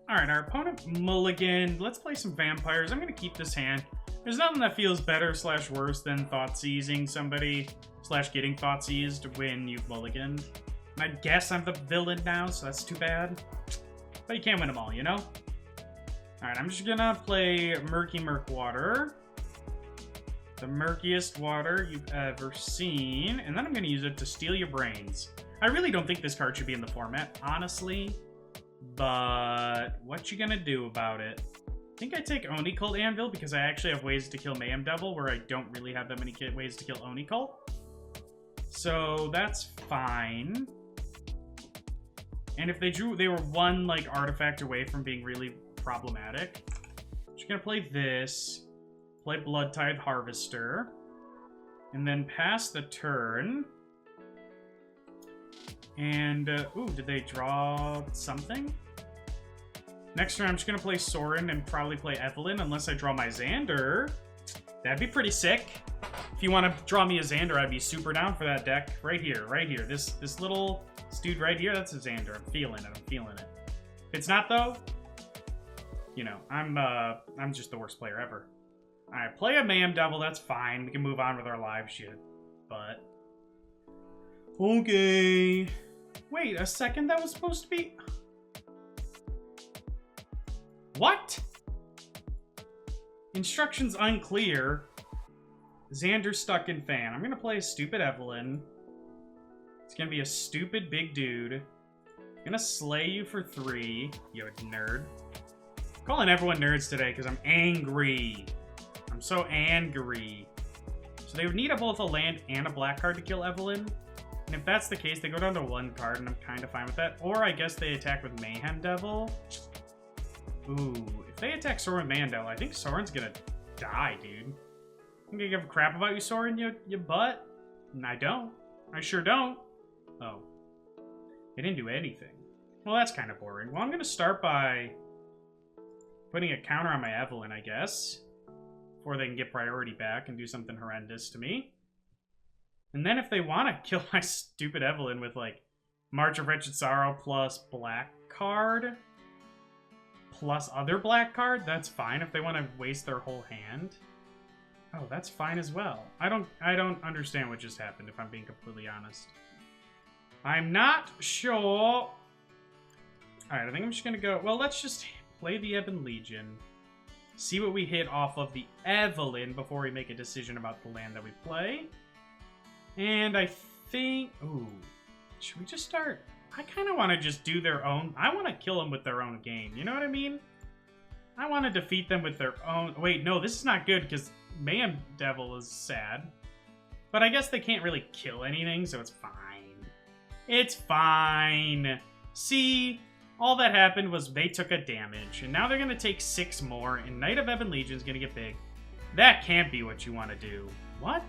Alright, our opponent mulliganed. Let's play some vampires. I'm going to keep this hand. There's nothing that feels better / worse than thought-seizing somebody / getting thought-seized when you've mulliganed. I guess I'm the villain now, so that's too bad. But you can't win them all, you know? Alright, I'm just gonna play Murky Murkwater. The murkiest water you've ever seen. And then I'm gonna use it to steal your brains. I really don't think this card should be in the format, honestly. But what you gonna do about it? I think I take Oni Cult Anvil because I actually have ways to kill Mayhem Devil where I don't really have that many ways to kill Oni Cult. So that's fine. And if they were one like artifact away from being really problematic. I'm just gonna play this, play Blood Tide Harvester, and then pass the turn. And ooh, did they draw something? Next turn, I'm just gonna play Sorin and probably play Evelyn unless I draw my Xandure. That'd be pretty sick. If you want to draw me a Xandure, I'd be super down for that deck. Right here, right here. This little dude right here, that's a Xandure. I'm feeling it. I'm feeling it. If it's not though, you know, I'm just the worst player ever. All right, play a Mayhem Devil. That's fine. We can move on with our live shit. But okay. Wait a second. That was supposed to be. What? Instructions unclear. Xander stuck in fan. I'm going to play a stupid Evelyn. It's going to be a stupid big dude. I'm going to slay you for 3. You nerd. I'm calling everyone nerds today because I'm angry. I'm so angry. So they would need both a land and a black card to kill Evelyn. And if that's the case, they go down to 1 card, and I'm kind of fine with that. Or I guess they attack with Mayhem Devil. Ooh, if they attack Sorin Mayhem Devil, I think Sorin's gonna die, dude. I'm gonna give a crap about you, Sorin, you butt? And I don't. I sure don't. Oh. They didn't do anything. Well, that's kind of boring. Well, I'm gonna start by putting a counter on my Evelyn, I guess. Before they can get priority back and do something horrendous to me. And then if they want to kill my stupid Evelyn with, like, March of Wretched Sorrow plus black card, plus other black card, that's fine. If they want to waste their whole hand, oh, that's fine as well. I don't understand what just happened, if I'm being completely honest. I'm not sure. All right, I think I'm just going to go, well, let's just play the Ebon Legion. See what we hit off of the Evelyn before we make a decision about the land that we play. And I think... Ooh. Should we just start... I kind of want to just do their own... I want to kill them with their own game. You know what I mean? I want to defeat them with their own... Wait, no, this is not good because Mayhem Devil is sad. But I guess they can't really kill anything, so it's fine. It's fine. See... All that happened was they took a damage, and now they're going to take 6 more, and Knight of Ebon Legion is going to get big. That can't be what you want to do. What?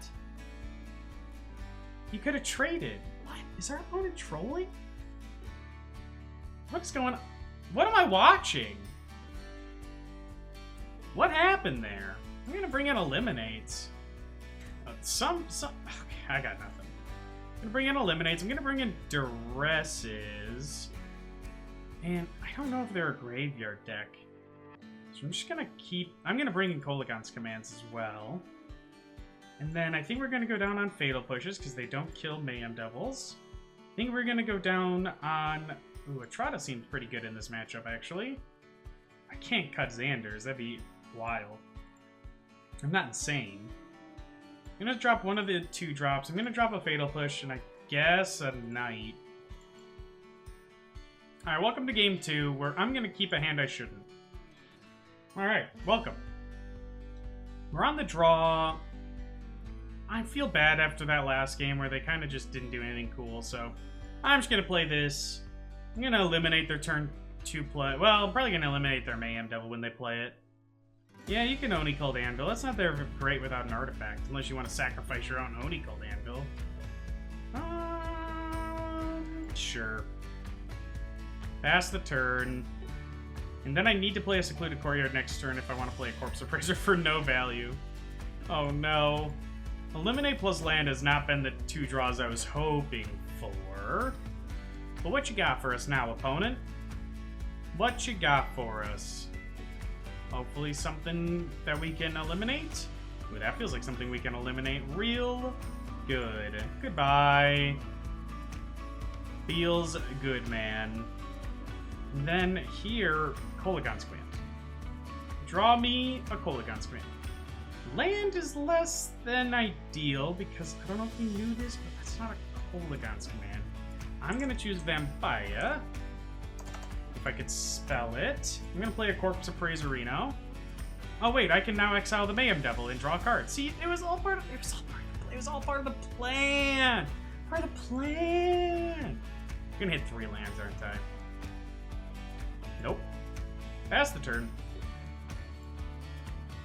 You could have traded. What? Is our opponent trolling? What's going on? What am I watching? What happened there? I'm gonna bring in Eliminates. Okay, I got nothing. I'm gonna bring in Eliminates. I'm gonna bring in Duresses. And I don't know if they're a graveyard deck. So I'm just gonna I'm gonna bring in Koligon's commands as well. And then I think we're gonna go down on Fatal Pushes because they don't kill Mayhem Devils. I think we're gonna go down on... Ooh, Atrata seems pretty good in this matchup, actually. I can't cut Xandures. That'd be wild. I'm not insane. I'm gonna drop one of the 2 drops. I'm gonna drop a Fatal Push and I guess a Knight. Alright, welcome to game 2, where I'm gonna keep a hand I shouldn't. Alright, welcome. We're on the draw. I feel bad after that last game where they kind of just didn't do anything cool, so I'm just gonna play this. I'm gonna eliminate their turn 2 play. Well, I'm probably gonna eliminate their Mayhem Devil when they play it. Yeah, you can Oni Cold Anvil. That's not very great without an artifact, unless you want to sacrifice your own Oni Cold Anvil. Sure. Pass the turn. And then I need to play a Secluded Courtyard next turn if I want to play a Corpse Appraiser for no value. Oh no. Eliminate plus land has not been the 2 draws I was hoping for. But what you got for us now, opponent? What you got for us? Hopefully something that we can eliminate? Ooh, that feels like something we can eliminate real good. Goodbye. Feels good, man. And then here, Koligon's Command. Draw me a Koligon's Command. Land is less than ideal because I don't know if you knew this, but that's not a Koligon's Command. I'm gonna choose Vampire. If I could spell it. I'm gonna play a Corpse Appraiser Reno. Oh wait, I can now exile the Mayhem Devil and draw a card. See, it was all part of the plan. Part of the plan. I'm gonna hit 3 lands, aren't I? Nope. Pass the turn.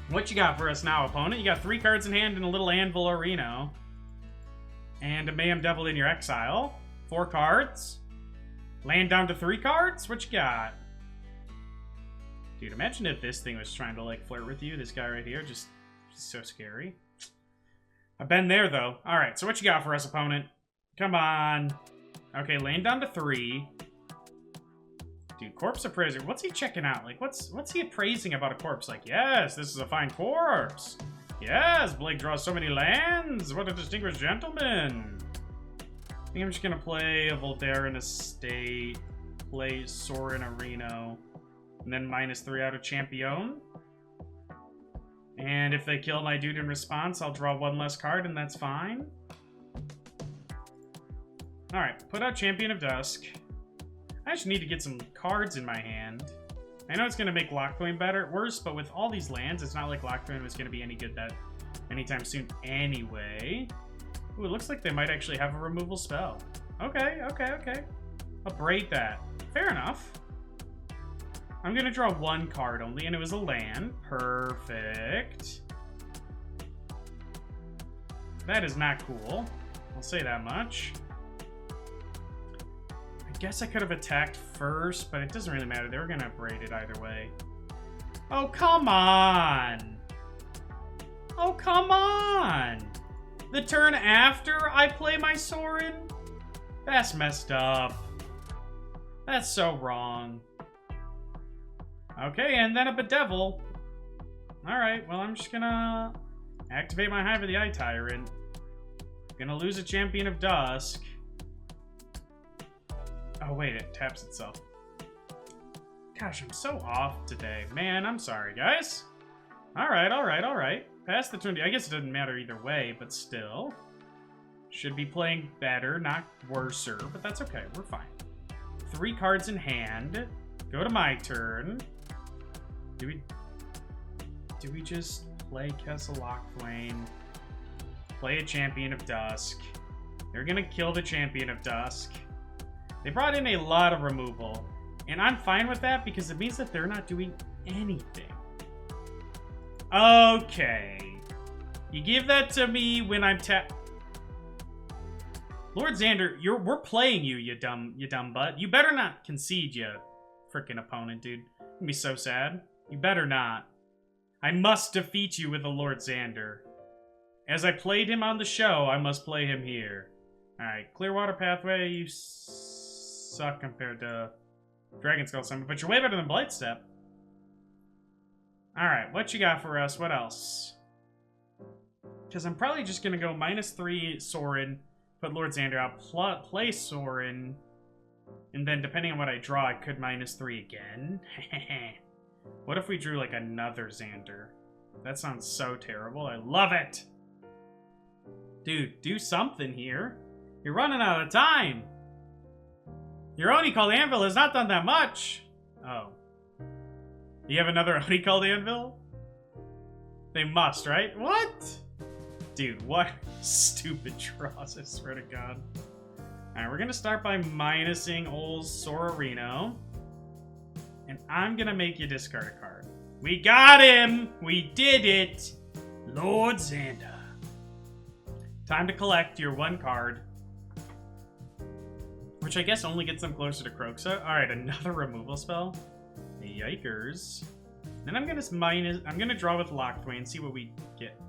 What you got for us now, opponent? You got 3 cards in hand and a little Anvil or Reno. And a Mayhem Devil in your exile. 4 cards. Land down to 3 cards? What you got? Dude, imagine if this thing was trying to, like, flirt with you. This guy right here, just so scary. I've been there, though. Alright, so what you got for us, opponent? Come on. Okay, land down to 3. Dude, Corpse Appraiser, what's he checking out? Like, what's he appraising about a corpse? Like, yes, this is a fine corpse. Yes, Blake draws so many lands. What a distinguished gentleman. I think I'm just gonna play a Voldarin Estate, play Sorin Arena, and then -3 out of Champion. And if they kill my dude in response, I'll draw 1 less card, and that's fine. Alright, put out Champion of Dusk. I just need to get some cards in my hand. I know it's going to make Lockcoin worse, but with all these lands, it's not like Lockcoin was going to be any good that anytime soon anyway. Ooh, it looks like they might actually have a removal spell. Okay. I'll braid that. Fair enough. I'm going to draw 1 card only, and it was a land. Perfect. That is not cool. I'll say that much. I guess I could have attacked first, but it doesn't really matter. They were going to braid it either way. Oh, come on! Oh, come on! The turn after I play my Sorin? That's messed up. That's so wrong. Okay, and then a Bedevil. Alright, well, I'm just gonna activate my Hive of the Eye Tyrant. Gonna lose a Champion of Dusk. Oh, wait, it taps itself. Gosh, I'm so off today. Man, I'm sorry, guys. Alright. Pass the turn. I guess it doesn't matter either way, but still. Should be playing better, not worser, but that's okay. We're fine. 3 cards in hand. Go to my turn. Do we just play Kessel Lockthwain? Play a Champion of Dusk. They're gonna kill the Champion of Dusk. They brought in a lot of removal, and I'm fine with that because it means that they're not doing anything. Okay. You give that to me when I'm Lord Xandure, we're playing you, you dumb butt. You better not concede, you freaking opponent, dude. I'm gonna be so sad. You better not. I must defeat you with the Lord Xandure. As I played him on the show, I must play him here. Alright, Clearwater Pathway, you suck compared to Dragon Skull Summon, but you're way better than Blightstep. Alright, what you got for us? What else? Because I'm probably just going to go -3 Sorin, put Lord Xandure out, play Sorin, and then depending on what I draw, I could -3 again. What if we drew like another Xandure? That sounds so terrible. I love it! Dude, do something here. You're running out of time! Your Oni called Anvil has not done that much! Oh. You have another Oni called Anvil? They must, right? What? Dude, what stupid draws, I swear to God. Alright, we're gonna start by minusing old Sorarino. And I'm gonna make you discard a card. We got him! We did it! Lord Xandure. Time to collect your one card. Which I guess only gets them closer to Kroxa. Alright, another removal spell. Yikers. Then I'm gonna draw with Lockthwain and see what we get.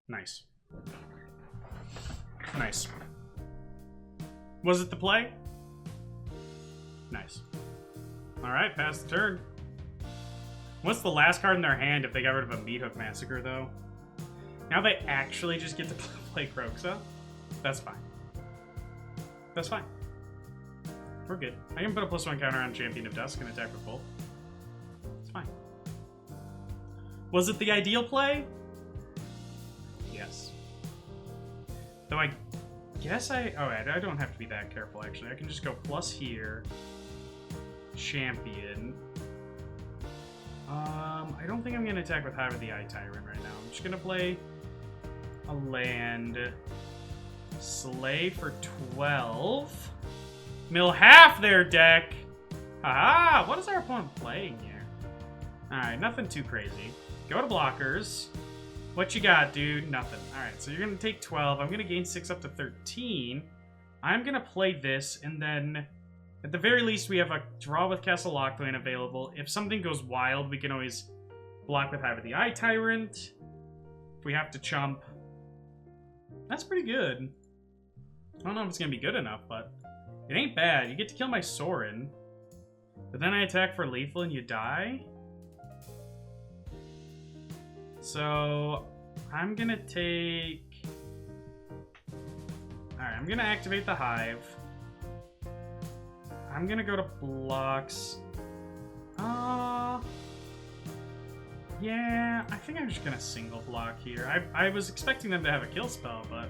Nice. Nice. Was it the play? Nice. Alright, pass the turn. What's the last card in their hand if they got rid of a Meat Hook Massacre, though? Now they actually just get to play Kroxa? That's fine. That's fine. We're good. I can put a +1 counter on Champion of Dusk and attack with both. It's fine. Was it the ideal play? Yes. Though I guess I don't have to be that careful, actually. I can just go plus here. Champion. I don't think I'm going to attack with Hive of the Eye Tyrant right now. I'm just going to play a land. Slay for 12. Mill half their deck. Haha! What is our opponent playing here? Alright, nothing too crazy. Go to blockers. What you got, dude? Nothing. Alright, so you're going to take 12. I'm going to gain 6 up to 13. I'm going to play this, and then at the very least, we have a draw with Castle Lockthwain available. If something goes wild, we can always block with Hive of the Eye Tyrant. If we have to chump. That's pretty good. I don't know if it's going to be good enough, but it ain't bad. You get to kill my Sorin. But then I attack for lethal and you die. So I'm going to take... Alright, I'm going to activate the Hive. I'm gonna go to blocks. Yeah, I think I'm just gonna single block here. I was expecting them to have a kill spell, but I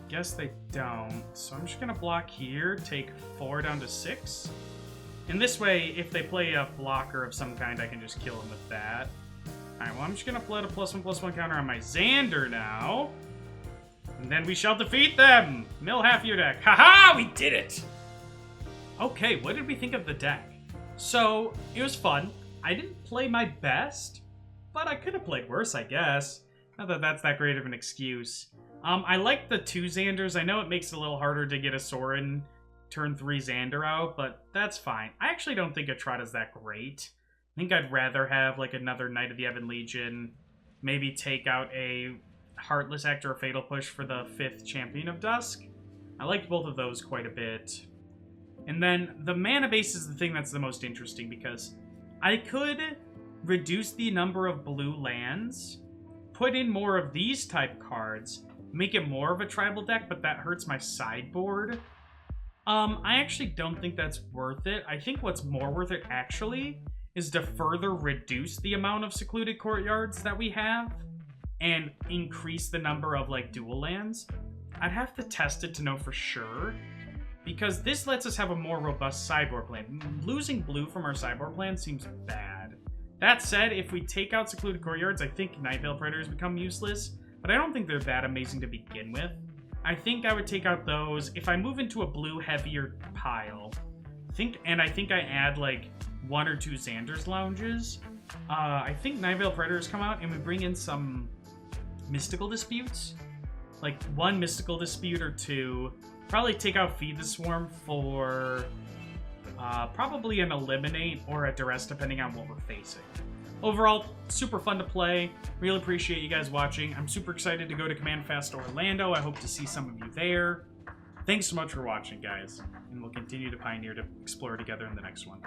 guess they don't. So I'm just gonna block here, take 4 down to 6. And this way, if they play a blocker of some kind, I can just kill them with that. Alright, well, I'm just gonna play a +1/+1 counter on my Xandure now. And then we shall defeat them! Mill half your deck. Haha! We did it! Okay, what did we think of the deck? So, it was fun. I didn't play my best, but I could have played worse, I guess. Not that that's that great of an excuse. I like the 2 Xandures. I know it makes it a little harder to get a Sorin turn 3 Xandure out, but that's fine. I actually don't think a Trot is that great. I think I'd rather have like another Knight of the Ebon Legion, maybe take out a Heartless Act or a Fatal Push for the 5th Champion of Dusk. I liked both of those quite a bit. And then the mana base is the thing that's the most interesting because I could reduce the number of blue lands, put in more of these type cards, make it more of a tribal deck, but that hurts my sideboard. I actually don't think that's worth it. I think what's more worth it actually is to further reduce the amount of secluded courtyards that we have and increase the number of like dual lands. I'd have to test it to know for sure. Because this lets us have a more robust sideboard plan. Losing blue from our sideboard plan seems bad. That said, if we take out Secluded Courtyards, I think Night Veil Predators become useless, but I don't think they're that amazing to begin with. I think I would take out those. If I move into a blue heavier pile, I think I add like 1 or 2 Xandure's Lounges, I think Night Veil Predators come out and we bring in some Mystical Disputes. Like 1 Mystical Dispute or 2. Probably take out Feed the Swarm for probably an Eliminate or a Duress, depending on what we're facing. Overall, super fun to play. Really appreciate you guys watching. I'm super excited to go to Command Fest Orlando. I hope to see some of you there. Thanks so much for watching, guys. And we'll continue to pioneer to explore together in the next one.